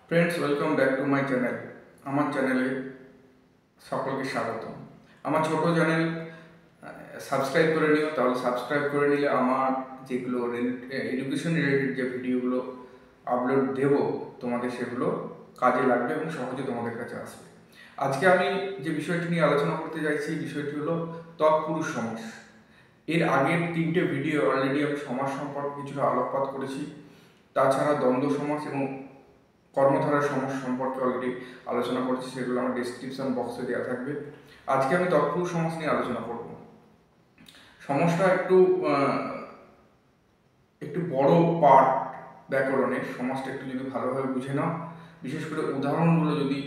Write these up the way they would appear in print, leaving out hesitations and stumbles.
Friends, welcome back to my channel. আমার চ্যানেলে সকলকে স্বাগত। আমার ছোট চ্যানেল সাবস্ক্রাইব করে নিও, তাহলে সাবস্ক্রাইব করে নিলে আমার যেগুলো এডুকেশন রিলেটেড যে ভিডিওগুলো আপলোড দেব তোমাদের, সেগুলো কাজে লাগবে এবং সহজে তোমাদের কাছে আসবে। আজকে আমি যে বিষয়টি নিয়ে আলোচনা করতে চাইছি, বিষয়টি হলো তৎপুরুষ সমাস। এর আগের 3টে ভিডিও অলরেডি আমি সমাস সম্পর্কে কিছুটা আলোকপাত করেছি। তাছাড়া দ্বন্দ্ব সমাস এবং কর্মধারার সমাস সম্পর্কে অলরেডি আলোচনা করছি, সেগুলো আমার ডেসক্রিপশন বক্সে দেওয়া থাকবে। আজকে আমি তৎপুরুষ সমাস নিয়ে আলোচনা করব। সমাসটা একটু বড় পার্ট ব্যাকরণের। সমাসটা একটু যদি ভালোভাবে বুঝে নাও, বিশেষ করে উদাহরণগুলো যদি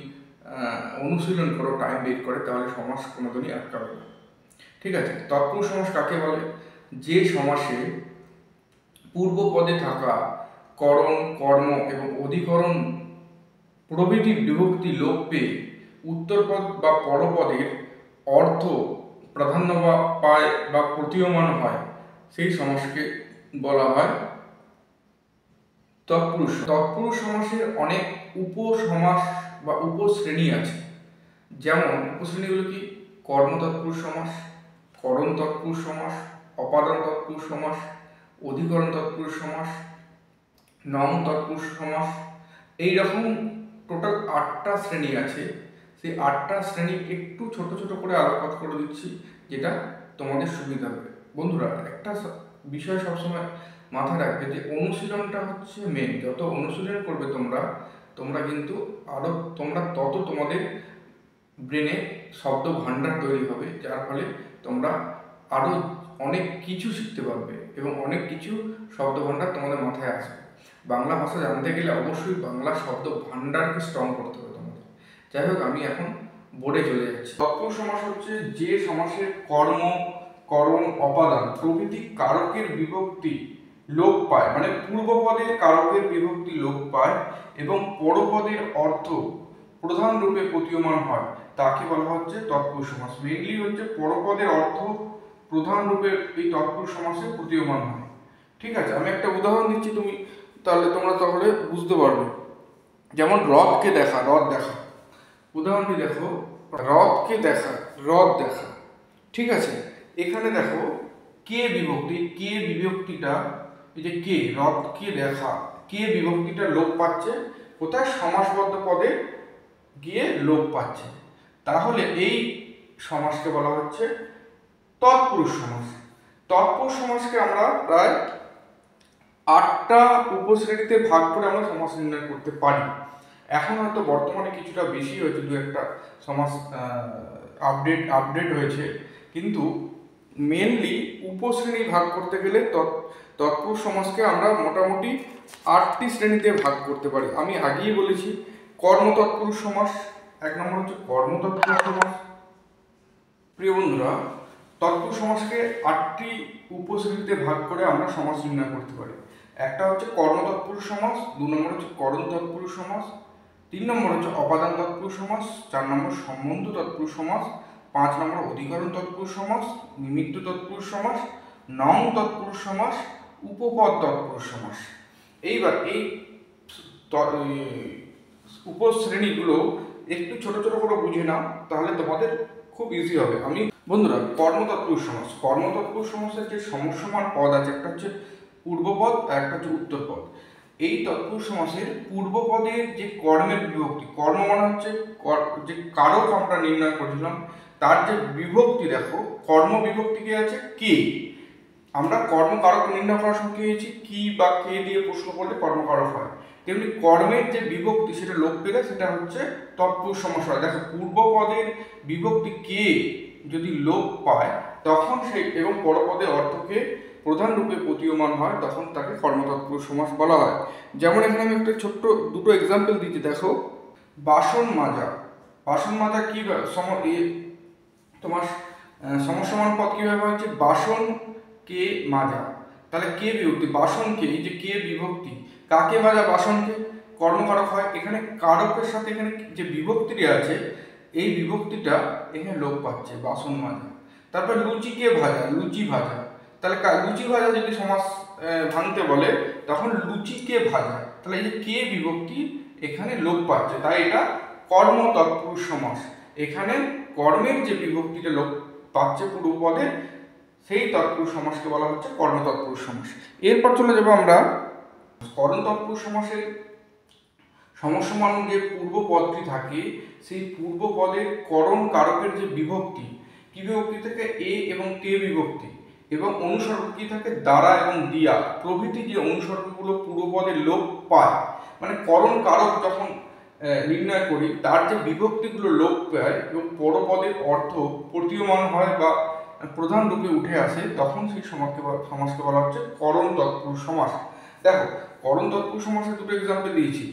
অনুশীলন করো, টাইম বের করে, তাহলে সমাস কোনোদিনই আটকাবে না। ঠিক আছে, তৎপুরুষ সমাস কাকে বলে? যে সমাসে পূর্ব পদে থাকা করণ, কর্ম এবং অধিকরণ প্রভৃতি বিভক্তি লোপ পেয়ে উত্তরপদ বা পরপদের অর্থ প্রাধান্য পায় বা প্রতীয়মান হয়, সেই সমাসকে বলা হয় তৎপুরুষ। তৎপুরুষ সমাসের অনেক উপসমাস বা উপশ্রেণী আছে। যেমন উপশ্রেণীগুলো কি? কর্ম তৎপুরুষ সমাস, করণ তৎপুরুষ সমাস, অপাদান তৎপুরুষ সমাস, অধিকরণ তৎপুরুষ সমাস, নং তৎপুরুষ সমাস। এইরকম টোটাল 8টা শ্রেণী আছে। সেই 8টা শ্রেণী একটু ছোট ছোট করে আলোকপাত করে দিচ্ছি, যেটা তোমাদের সুবিধা হবে। বন্ধুরা, একটা বিষয় সবসময় মাথায় রাখবে যে অনুশীলনটা হচ্ছে মেন। যত অনুশীলন করবে তোমরা কিন্তু তত তোমাদের ব্রেনে শব্দ ভাণ্ডার তৈরি হবে, যার ফলে তোমরা আরও অনেক কিছু শিখতে পারবে এবং অনেক কিছু শব্দ ভাণ্ডার তোমাদের মাথায় আসবে। বাংলা ভাষা জানতে গেলে অবশ্যই বাংলা শব্দ ভাণ্ডারকে স্ট্রং করতে হবে তোমাদের। যাই হোক, আমি এখন বোর্ডে চলে যাচ্ছি। তৎপুরুষ সমাস হচ্ছে যে সমাসের কর্ম, করণ, অপাদান প্রভৃতি কারকের বিভক্তি লোপ পায়, মানে পূর্বপদের কারকের বিভক্তি লোপ পায় এবং পরপদের অর্থ প্রধান রূপে প্রতীয়মান হয়, তাকে বলা হচ্ছে তৎপুরুষ সমাস। মেইনলি হচ্ছে পরপদের অর্থ প্রধান রূপে এই তৎপুরুষ সমাসে প্রতীয়মান হয়। ঠিক আছে, আমি একটা উদাহরণ দিচ্ছি, তোমরা বুঝতে পারবে। যেমন রথকে দেখা, রথ দেখা। উদাহরণটি দেখো, রথকে দেখা, রথ দেখা। ঠিক আছে, এখানে দেখো কে বিভক্তি, কে বিভক্তিটা, এই যে কে, রথকে দেখা, কে বিভক্তিটা লোপ পাচ্ছে কোথায়? সমাসবদ্ধ পদে গিয়ে লোপ পাচ্ছে। তাহলে এই সমাসকে বলা হচ্ছে তৎপুরুষ সমাস। তৎপুরুষ সমাসকে আমরা প্রায় 8টা উপশ্রেণীতে ভাগ করে আমরা সমাস নির্ণয় করতে পারি। এখন হয়তো বর্তমানে কিছুটা বেশি হয়েছে, 2-1টা সমাস আপডেট হয়েছে, কিন্তু মেনলি উপশ্রেণী ভাগ করতে গেলে তৎপুরুষ সমাসকে আমরা মোটামুটি 8টি শ্রেণীতে ভাগ করতে পারি। আমি আগেই বলেছি, কর্মতৎপুরুষ সমাস 1 নম্বর হচ্ছে কর্মতৎপুরুষ সমাস। প্রিয় বন্ধুরা, তৎপুরুষ সমাসকে 8টি উপশ্রেণীতে ভাগ করে আমরা সমাস নির্ণয় করতে পারি। একটা হচ্ছে কর্মতৎপুরুষ সমাস, 2 নম্বর হচ্ছে করণ তৎপুরুষ সমাস, 3 নম্বর হচ্ছে অপাদান তৎপুরুষ সমাস, 4 নম্বর সম্বন্ধ তৎপুরুষ সমাস, 5 নম্বর অধিকরণ তৎপুরুষ সমাস, নিমিত্ত তৎপুরুষ সমাস, নং তৎপুরুষ সমাস, উপপদ তৎপুরুষ সমাস। এইবার এই উপশ্রেণীগুলো একটু ছোট ছোট করে বুঝে নাও, তাহলে তোমাদের খুব ইজি হবে। বন্ধুরা, কর্মতৎপুরুষ সমাস, কর্মতৎপুরুষ সমাসের যে সমসমান পদ আছে, একটা হচ্ছে পূর্বপদ আর একটা হচ্ছে উত্তরপদ। এই তৎপুরুষ সমাসের পূর্বপদের যে কর্মের বিভক্তি, কর্ম মানে হচ্ছে যে কারক আমরা নির্ণয় করেছিলাম, তার যে বিভক্তি দেখো, কর্ম বিভক্তি কে আছে? কে। আমরা কর্মকারক নির্ণয় করার সময় কি হয়েছে? কি বা কে দিয়ে প্রশ্ন করলে কর্মকারক হয়, তেমনি কর্মের যে বিভক্তি সেটা লোপ পেলে সেটা হচ্ছে তৎপুরুষ সমাস হয়। দেখো, পূর্বপদের বিভক্তি কে যদি লোপ পায় তখন সেই এবং পরপদের অর্থকে প্রধান রূপে প্রতীয়মান হয়, তখন তাকে কর্মতৎপুরুষ সমাস বলা হয়। যেমন এখানে আমি একটা ছোট্ট দুটো এক্সাম্পল দিচ্ছি। দেখো, বাসন মাজা, বাসন মাজা কি তোমার সমসমান পদ কিভাবে হচ্ছে? বাসন কে মাজা, তাহলে কে বিভক্তি, বাসনকে, এই যে কে বিভক্তি, কাকে মাজা? বাসনকে, কর্মকারক হয়। এখানে কারকের সাথে এখানে যে বিভক্তিটি আছে, এই বিভক্তিটা এখানে লোপ পাচ্ছে, বাসন মাজা। তারপর লুচিকে ভাজা, লুচি ভাজা, তাহলে লুচি ভাজা যদি সমাস ভাঙতে বলে তখন লুচিকে ভাজা, তাহলে এই যে কে বিভক্তি, এখানে লোপ পাচ্ছে, তাই এটা কর্ম তৎপুরুষ সমাস। এখানে কর্মের যে বিভক্তিটা লোপ পাচ্ছে পূর্বপদে, সেই তৎপুরুষ সমাসকে বলা হচ্ছে কর্ম তৎপুরুষ সমাস। এরপর চলে যাবো আমরা করণ তৎপুরুষ সমাসের সমসমান যে পূর্ব পদটি থাকে, সেই পূর্ব পদের করণ কারকের যে বিভক্তি, কি বিভক্তি থাকে? এ এবং তে বিভক্তি, এবং অনুসর্গ কি থাকে? দ্বারা এবং দিয়া প্রভৃতি যে অনুসর্গগুলো পূর্বপদে লোপ পায়, মানে করণ কারক যখন নির্ণয় করি তার যে বিভক্তিগুলো লোপ পায় এবং পরপদের অর্থ প্রতীয়মান হয় বা প্রধান রূপে উঠে আসে, তখন সেই সমাসকে বলা হচ্ছে করণ তৎপুরুষ সমাস। দেখো, করণ তৎপুরুষ সমাসের দুটো এক্সাম্পল দিয়েছি,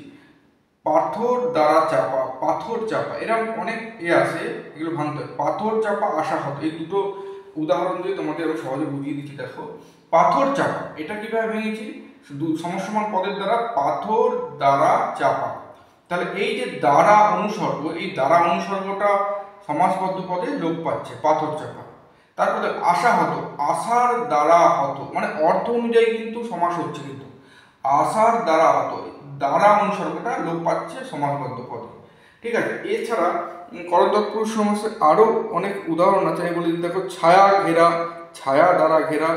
পাথর দ্বারা চাপা, পাথর চাপা, এরকম অনেক আছে, এগুলো ভাঙতে হয়। পাথর চাপা আশাহত, এই দুটো উদাহরণ দিয়ে তোমাদের আমি সহজে বুঝিয়ে দিচ্ছি। দেখো, পাথর চাপা এটা কিভাবে ভেঙেছি? শুধু সমসমান পদের দ্বারা পাথর দ্বারা চাপা, তাহলে এই যে দ্বারা অনুসর্গ, এই দ্বারা অনুসর্গটা সমাসবদ্ধ পদে লোপ পাচ্ছে, পাথর চাপা। তারপরে আশাহত, আশার দ্বারা হত, মানে অর্থ অনুযায়ী কিন্তু সমাস হচ্ছে, কিন্তু আশার দ্বারা হত, দ্বারা অনুসর্গটা লোপ পাচ্ছে সমাসবদ্ধ পদে। ঠিক আছে, এছাড়া করণ তৎপুরুষ সমাসে আরও অনেক উদাহরণ আছে, আমি বলি। দেখো, ছায়া ঘেরা, ছায়া দ্বারা ঘেরা,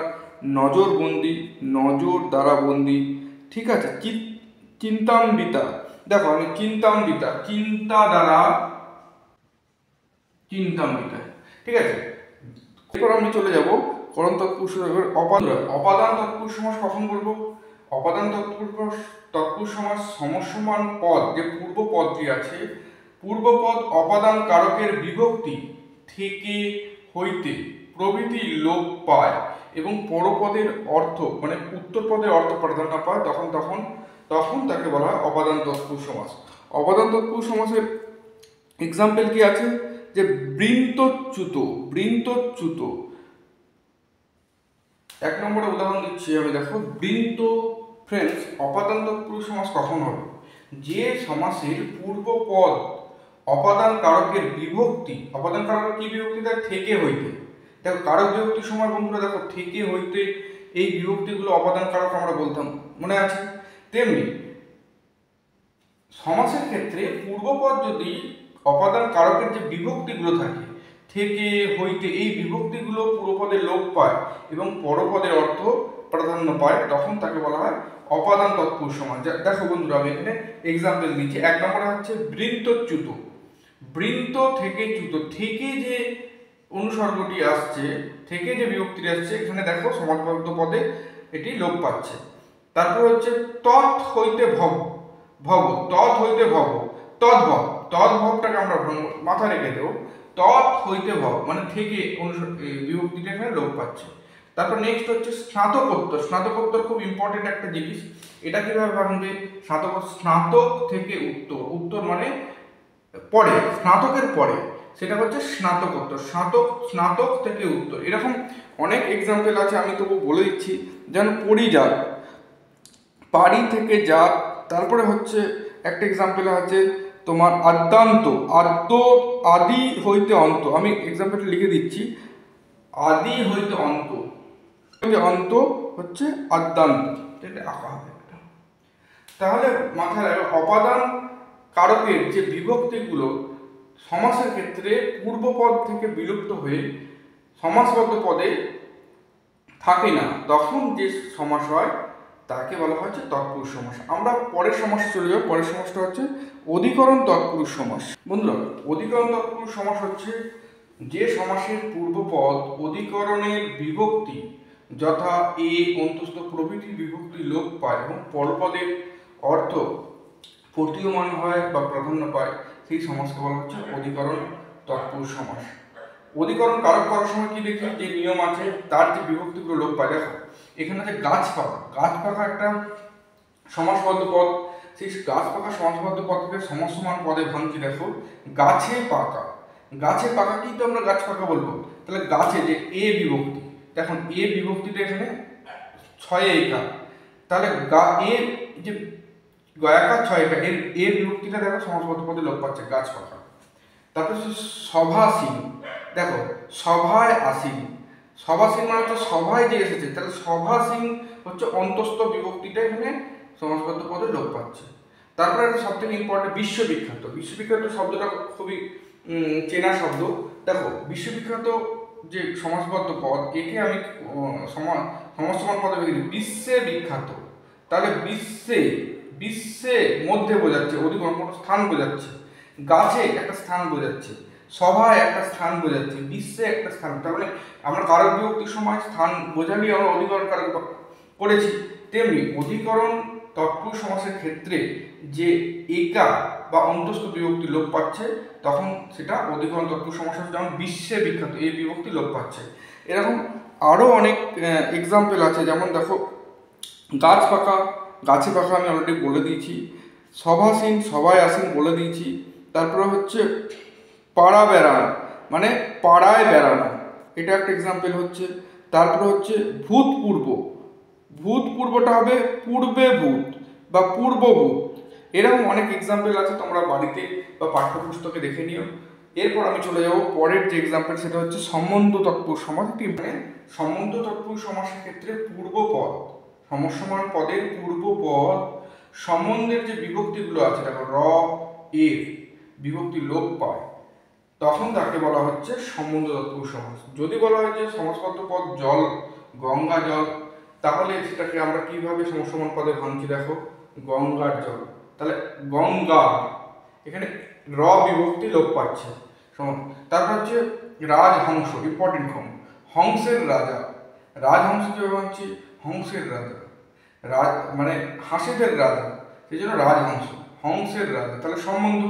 নজরবন্দি, নজর দ্বারা বন্দি। ঠিক আছে, চিন্তাম্বিতা, দেখো আমি চিন্তাম্বিতা, চিন্তা দ্বারা চিন্তাম্বিতা। ঠিক আছে, এরপর আমি চলে যাব করণ তৎপুরুষ সমাসের অপাদান তৎপুরুষ সমাস কখন বলবো? অপাদান তৎপুরুষ সমাস সমসমান পদ, যে পূর্ব পদটি আছে, পূর্বপদ অপাদান কারকের বিভক্তি থেকে হইতে প্রভৃতি লোপ পায় এবং পরপদের অর্থ, মানে উত্তর পদের অর্থ প্রাধান্য পায়, তখন তাকে বলা হয় অপাদান তৎপুরুষ সমাস। অপাদান তৎপুরুষ সমাসের এক্সাম্পল কি আছে? যে বৃন্তচ্যুত, বৃন্তচ্যুত এক নম্বরে উদাহরণ দিচ্ছি আমি। দেখো, বৃন্ত, ফ্রেন্ডস, অপাদান তৎপুরুষ সমাস কখন হবে? যে সমাসের পূর্বপদ অপাদান কারকের বিভক্তি, অপাদান কারকের কি বিভক্তি দেয়? থেকে হইতে। দেখো, কারক বিভক্তির সময় বন্ধুরা দেখো থেকে হইতে এই বিভক্তিগুলো অপাদান কারক আমরা বলতাম, মনে আছে? তেমনি সমাসের ক্ষেত্রে পূর্বপদ যদি অপাদান কারকের যে বিভক্তিগুলো থাকে, থেকে হইতে, এই বিভক্তিগুলো পূর্বপদে লোপ পায় এবং পরপদের অর্থ প্রাধান্য পায়, তখন তাকে বলা হয় অপাদান তৎপুরুষ সমাস। দেখো বন্ধুরা, আমি এখানে এক্সাম্পল দিচ্ছি। এক নম্বরে হচ্ছে বৃন্তচ্যুত, বৃন্ত থেকে চ্যুত, থেকে যে অনুসর্গটি আসছে, থেকে যে বিভক্তিটি আসছে, এখানে দেখো সমাসবদ্ধ পদে এটি লোপ পাচ্ছে। তারপর হচ্ছে তৎ হইতে ভব, ভব, তৎ হইতে ভব, তদ্ভব, তদ্ভবটাকে আমরা মাথা রেখে দেবো, তৎ হইতে ভব, মানে থেকে বিভক্তিটা এখানে লোপ পাচ্ছে। তারপর নেক্সট হচ্ছে স্নাতকোত্তর, স্নাতকোত্তর খুব ইম্পর্টেন্ট একটা জিনিস, এটা কিভাবে ভাঙবে? স্নাতক থেকে উত্তর, উত্তর মানে পরে, স্নাতকের পরে, সেটা হচ্ছে স্নাতকোত্তর, স্নাতক থেকে উত্তর। এরকম অনেক এক্সাম্পল আছে, আমি তবু বলে দিচ্ছি। যেন পরিজাত, পারি থেকে জাত। তারপরে হচ্ছে একটা এক্সাম্পল আছে তোমার আদ্যান্ত, আদি হইতে অন্ত, আমি এক্সাম্পলটা লিখে দিচ্ছি, আদি হইতে অন্ত, অন্ত হচ্ছে আদ্যান্ত, এটা আঁকা হবে। তাহলে মাথায় রাখবে, অপাদান কারকের যে বিভক্তিগুলো সমাসের ক্ষেত্রে পূর্বপদ থেকে বিলুপ্ত হয়ে সমাসবদ্ধ পদে থাকে না, তখন যে সমাস হয় তাকে বলা হচ্ছে তৎপুরুষ সমাস। আমরা পরের সমাসে চলে যাব। পরের সমাসটা হচ্ছে অধিকরণ তৎপুরুষ সমাস। বন্ধুরা, অধিকরণ তৎপুরুষ সমাস হচ্ছে যে সমাসের পূর্বপদ অধিকরণের বিভক্তি যথা এ, অন্তস্থ প্রভৃতি বিভক্তি লোপ পায় এবং পরপদের অর্থ প্রতীয়মান হয় বা প্রাধান্য পায়, সেই সমাসকে বলা হচ্ছে অধিকরণ তৎপুরুষ সমাস। অধিকরণ কারক করার সময় কি দেখি? যে নিয়ম আছে, তার যে বিভক্তিগুলো লোপ পায়। দেখো, এখানে যে গাছ পাকা, গাছ পাকা একটা সমাসবদ্ধ পদ, সেই গাছ পাকা সমাসবদ্ধ পদকে সমাসমান পদে ভাঙছি। দেখো, গাছে পাকা, গাছে পাকা কি তো আমরা গাছ পাকা বলবো? তাহলে গাছে যে এ বিভক্তি, দেখুন এ বিভক্তিটা এখানে ছয় একা, তাহলে এ যে গয়াকার ছয় একা, এর বিভক্তিটা দেখো সমাসবদ্ধ পদে লোপ পাচ্ছে, গাছ পাকা। তারপর সভাসীন, দেখো সভায় আসীন, সভাসীন মানে হচ্ছে সভায় যে এসেছে, তাহলে সভাসীন হচ্ছে অন্তস্থ বিভক্তিটা এখানে সমাসবদ্ধ পদে লোপ পাচ্ছে। তারপরে সবথেকে ইম্পর্টেন্ট বিশ্ববিখ্যাত। বিশ্ববিখ্যাত শব্দটা খুবই চেনা শব্দ। দেখো বিশ্ববিখ্যাত যে সমাসবদ্ধ পদ, একে আমি সমাসসমান পদে ভেঙে বিশ্বে বিখ্যাত। তাহলে বিশ্বে মধ্যে বোঝাচ্ছে, অধিকরণ কোনো স্থান বোঝাচ্ছে, গাছে একটা স্থান বোঝাচ্ছে, সভায় একটা স্থান বোঝাচ্ছে, বিশ্বে একটা স্থান। তার মানে আমরা কারক বিভক্তির সময় স্থান বোঝালেই আমরা অধিকরণ কারক করেছি। তেমনি অধিকরণ তৎপুরুষ সমাসের ক্ষেত্রে যে একা বা অন্তস্থ বিভক্তি লোপ পাচ্ছে, তখন সেটা অধিকরণ তৎপুরুষ সমাস হচ্ছে। যেমন বিশ্বে বিখ্যাত, এই বিভক্তি লোপ পাচ্ছে। এরকম আরও অনেক এক্সাম্পল আছে। যেমন দেখো গাছ পাকা, গাছে পাকা আমি অলরেডি বলে দিয়েছি। সভাসীন, সভায় আসীন বলে দিয়েছি। তারপরে হচ্ছে পাড়া বেড়ান, মানে পাড়ায় বেড়ানো, এটা একটা এক্সাম্পল হচ্ছে। তারপরে হচ্ছে ভূতপূর্ব, ভূতপূর্বটা হবে পূর্বে ভূত বা পূর্বভূত। এরকম অনেক এক্সাম্পল আছে, তোমরা বাড়িতে বা পাঠ্যপুস্তকে দেখে নিও। এরপর আমি চলে যাব পরের যে এক্সাম্পল, সেটা হচ্ছে সম্বন্ধ তৎপুরুষ সমাস। মানে সম্বন্ধ তৎপুরুষ সমাসের ক্ষেত্রে পূর্বপদ, সমসমান পদের পূর্বপদ সম্বন্ধের যে বিভক্তিগুলো আছে, দেখো র এর বিভক্তি লোপ পায়, তখন তাকে বলা হচ্ছে সম্বন্ধ তৎপুরুষ সমাস। যদি বলা হয় যে সমাসবদ্ধ পদ জল, গঙ্গা জল, তাহলে সেটাকে আমরা কিভাবে সমসমান পদে ভাঙছি, দেখো গঙ্গার জল, তাহলে গঙ্গা, এখানে র বিভক্তি লোপ পাচ্ছে। তারপর হচ্ছে রাজহংস, ইম্পর্টেন্ট হংসের রাজা, রাজহংস কিভাবে ভাঙছি, হংসের রাজা, রাজ মানে হাসিদের রাজা, সেই জন্য রাজহংস, হংসের রাজা, তাহলে সম্বন্ধ,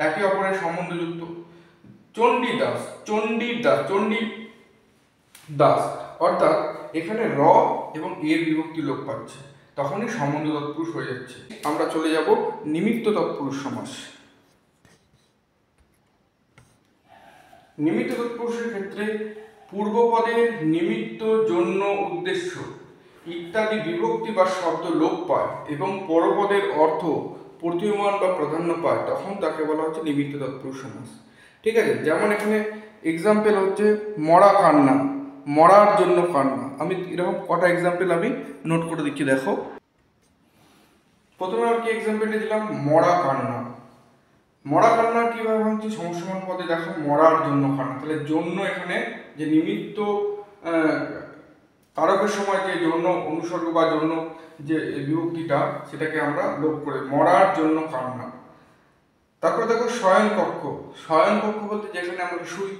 একে অপরের সম্বন্ধযুক্ত। চণ্ডীদাস, চণ্ডীদাস, চণ্ডীদাস, অর্থাৎ এখানে র এবং এর বিভক্তি লোপ পাচ্ছে, তখনই সম্বন্ধ তৎপুরুষ হয়ে যাচ্ছে। আমরা চলে যাব নিমিত্ত তৎপুরুষ সমাস। নিমিত্ত তৎপুরুষের ক্ষেত্রে পূর্বপদের নিমিত্ত, জন্য, উদ্দেশ্য ইত্যাদি বিভক্তি বা শব্দ লোপ পায় এবং পরপদের অর্থ প্রতীয়মান বা প্রাধান্য পায়, তখন তাকে বলা হচ্ছে নিমিত্ত তৎপুরুষ সমাস। ঠিক আছে, যেমন এখানে এক্সাম্পল হচ্ছে মরা কান্না, মরার জন্য কান্না। আমি এরকম কটা এক্সাম্পল আমি নোট করে দিচ্ছি, দেখো। প্রথমে আর কি এক্সাম্পলটা দিলাম, মরা কান্না। মরা কান্না কিভাবে ভাঙছি, সমসমান পদে, দেখো মরার জন্য কান্না, তাহলে জন্য এখানে যে নিমিত্ত কারকের সময় যে জন্য অনুসর্গ বা জন্য যে বিভক্তিটা, সেটাকে আমরা লোপ করে মরার জন্য কান্না। তারপরে দেখো শয়ন কক্ষ, শয়ন কক্ষ বলতে যেখানে আমরা শুই।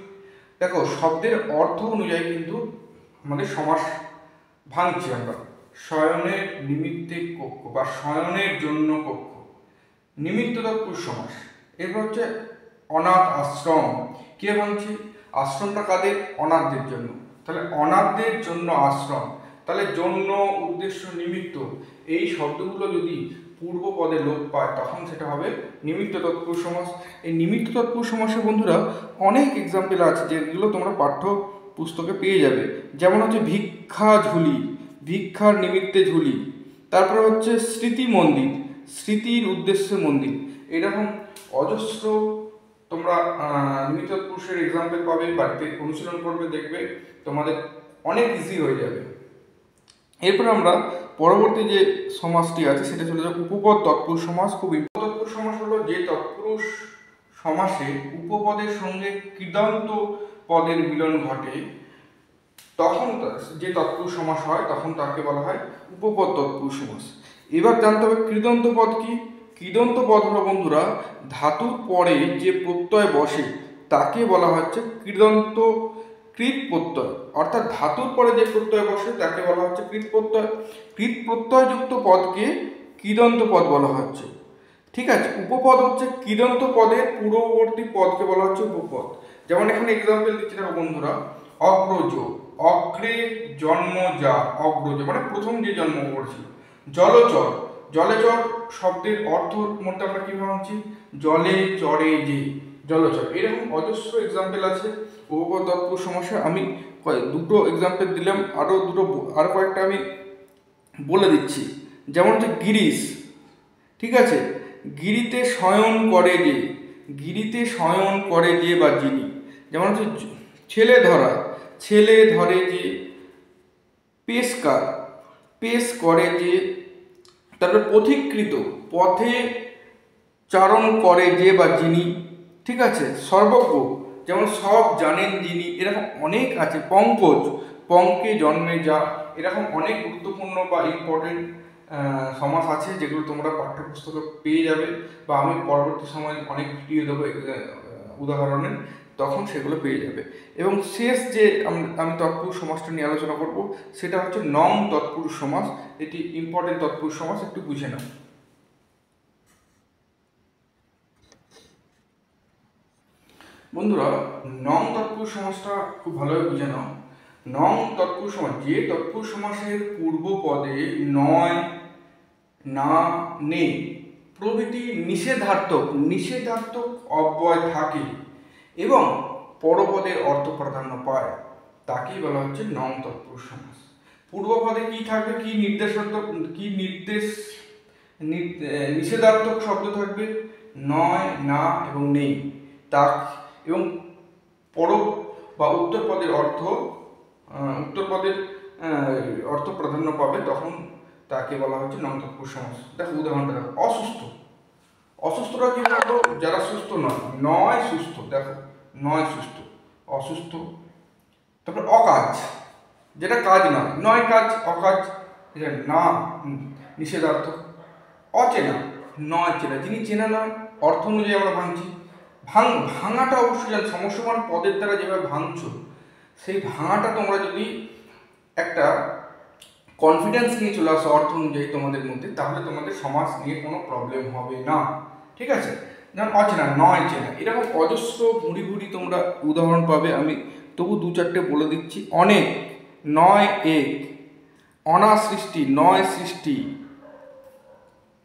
দেখো শব্দের অর্থ অনুযায়ী কিন্তু আমাদের সমাস ভাঙছি আমরা। শয়নের নিমিত্তে কক্ষ বা শয়নের জন্য কক্ষ, নিমিত্ত তৎপুরুষ সমাস। এরপর হচ্ছে অনাথ আশ্রম, কে ভাঙছি, আশ্রমটা কাদের, অনাথদের জন্য, তাহলে অনাথদের জন্য আশ্রম, তাহলে জন্য, উদ্দেশ্য, নিমিত্ত, এই শব্দগুলো যদি পূর্ব পদে লোপ পায়, তখন সেটা হবে নিমিত্ত তৎপুরুষ সমাস। এই নিমিত্ত তৎপুরুষ সমাসে বন্ধুরা অনেক এক্সাম্পল আছে, যেগুলো তোমরা পাঠ্য পুস্তকে পেয়ে যাবে। যেমন হচ্ছে ভিক্ষা ঝুলি, ভিক্ষার নিমিত্তে ঝুলি। তারপরে হচ্ছে স্মৃতি মন্দির, স্মৃতির উদ্দেশ্যে মন্দির। এরকম অজস্র তোমরা নিমিত্ত তৎপুরুষের এক্সাম্পল পাবে, বাড়িতে অনুশীলন করবে, দেখবে তোমাদের অনেক ইজি হয়ে যাবে। এরপর আমরা পরবর্তী যে সমাসটি আছে সেটা চলে যাবে উপপদ তৎপুরুষ সমাস। খুব তৎপুরুষ সমাস হলো যে তৎপুরুষ সমাসে উপপদের সঙ্গে কৃদন্ত পদের মিলন ঘটে, তখন যে তৎপুরুষ সমাস হয়, তখন তাকে বলা হয় উপপদ তৎপুরুষ সমাস। এবার জানতে হবে কৃদন্ত পদ কি। কৃদন্ত পদ হলো বন্ধুরা ধাতুর পরে যে প্রত্যয় বসে, তাকে বলা হচ্ছে কৃদন্ত কৃত প্রত্যয়, অর্থাৎ ধাতুর পরে যে প্রত্যয় বসে তাকে বলা হচ্ছে কৃত প্রত্যয়। কৃত প্রত্যয়যুক্ত পদকে কৃদন্ত পদ বলা হচ্ছে। ঠিক আছে, উপপদ হচ্ছে কৃদন্ত পদের পূর্ববর্তী পদকে বলা হচ্ছে উপপদ। যেমন এখানে এক্সাম্পল দিচ্ছি দেখো বন্ধুরা, অগ্রজ, অগ্রে জন্ম যা, অগ্রজ মানে প্রথম যে জন্ম করেছিল। জলচর, জলচর শব্দের অর্থ মধ্যে আমরা কি ভাবছি, জলে চড়ে যে, জলচর। এরকম অজস্র এক্সাম্পল আছে উপপদ তৎপুরুষ সমাসে। আমি দুটো এক্সাম্পল দিলাম, আরো কয়েকটা আমি বলে দিচ্ছি। যেমন হচ্ছে গিরিশ, ঠিক আছে, গিরিতে শয়ন করে যে, গিরিতে শয়ন করে যে বা যিনি। যেমন হচ্ছে ছেলে ধরা, ছেলে ধরে যে। পেশকার, পেশ করে যে। তারপরে পথিকৃত, পথে চারণ করে যে বা যিনি, ঠিক আছে। সর্বজ্ঞ, যেমন সব জানেন যিনি, এরকম অনেক আছে। পঙ্কজ, পঙ্কে জন্মে যা, এরকম অনেক গুরুত্বপূর্ণ বা ইম্পর্টেন্ট সমাস আছে যেগুলো তোমরা পাঠ্যপুস্তকে পেয়ে যাবে, বা আমি পরবর্তী সময় অনেক ভিডিও দেবো উদাহরণের, তখন সেগুলো পেয়ে যাবে। এবং শেষ যে আমি তৎপুরুষ সমাসটা নিয়ে আলোচনা করব, সেটা হচ্ছে নং তৎপুরুষ সমাস। এটি ইম্পর্টেন্ট তৎপুরুষ সমাস, একটু বুঝে নাও। বন্ধুরা, নং তৎপুরুষ সমাসটা খুব ভালোভাবে বুঝে নাও। নং তৎপুরুষ সমাস, যে তৎপুরুষ সমাসের পূর্ব পদে নয়, না, নেই প্রভৃতি নিষেধার্থক অব্যয় থাকে এবং পরপদের অর্থ প্রাধান্য পায়, তাকেই বলা হচ্ছে নং তৎপুরুষ সমাস। পূর্বপদে কি থাকবে, নিষেধার্থক শব্দ থাকবে, নয়, না এবং নেই, তা এবং পর বা উত্তর পদের অর্থ প্রাধান্য পাবে, তখন তাকে বলা হচ্ছে নং তৎপুরুষ সমাস। দেখো উদাহরণটা দেখো, অসুস্থটা কি বলবো, যারা সুস্থ নয় সুস্থ, দেখো নয় সুস্থ, অসুস্থ। তারপর অকাজ, যেটা কাজ নয় কাজ, অকাজ, না নিষেধার্থ। অচেনা, নয় চেনা, যিনি চেনা নয়, অর্থ অনুযায়ী আমরা ভাঙছি। ভাঙাটা অবশ্যই জানো, সমস্যমান পদের দ্বারা যেভাবে ভাঙছো, সেই ভাঙাটা তোমরা যদি একটা কনফিডেন্স নিয়ে চলে আসো অর্থ অনুযায়ী তোমাদের মধ্যে, তাহলে তোমাদের সমাস নিয়ে কোনো প্রবলেম হবে না, ঠিক আছে। যেমন অচেনা, নয় চেনা, এরকম অজস্র ভুড়ি তোমরা উদাহরণ পাবে। আমি তবু দু চারটে বলে দিচ্ছি। অনেক, নয় এক, অনাসৃষ্টি, নয় সৃষ্টি।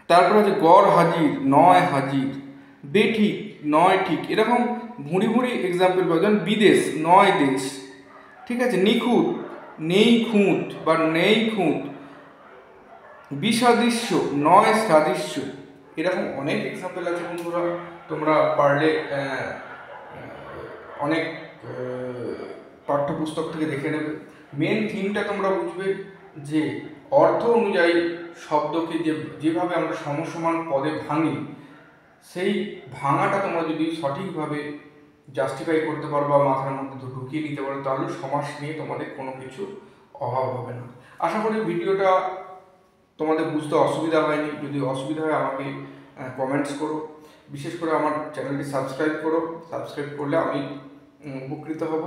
তারপর হচ্ছে গড় হাজির, নয় হাজির। বেঠিক, নয় ঠিক, এরকম ভুড়ি এক্সাম্পল পাবে। যেমন বিদেশ, নয় দেশ, ঠিক আছে। নিখুঁত, নেই খুঁত বা নেই খুঁত। বিসাদৃশ্য, নয় সাদৃশ্য, এরকম অনেক এক্সাম্পল আছে বন্ধুরা, তোমরা পারলে অনেক পাঠ্যপুস্তক থেকে দেখে নেবে। মেন থিমটা তোমরা বুঝবে যে অর্থ অনুযায়ী শব্দকে যেভাবে আমরা সমসমান পদে ভাঙি, সেই ভাঙাটা তোমরা যদি সঠিকভাবে জাস্টিফাই করতে পারো বা মাথার মধ্যে ঢুকিয়ে নিতে পারো, তাহলে সমাস নিয়ে তোমাদের কোনো কিছু অভাব হবে না। আশা করি ভিডিওটা তোমাদের বুঝতে অসুবিধা হয়নি। যদি অসুবিধা হয় আমাকে কমেন্টস করো, বিশেষ করে আমার চ্যানেলটি সাবস্ক্রাইব করো। সাবস্ক্রাইব করলে আমি উপকৃত হব।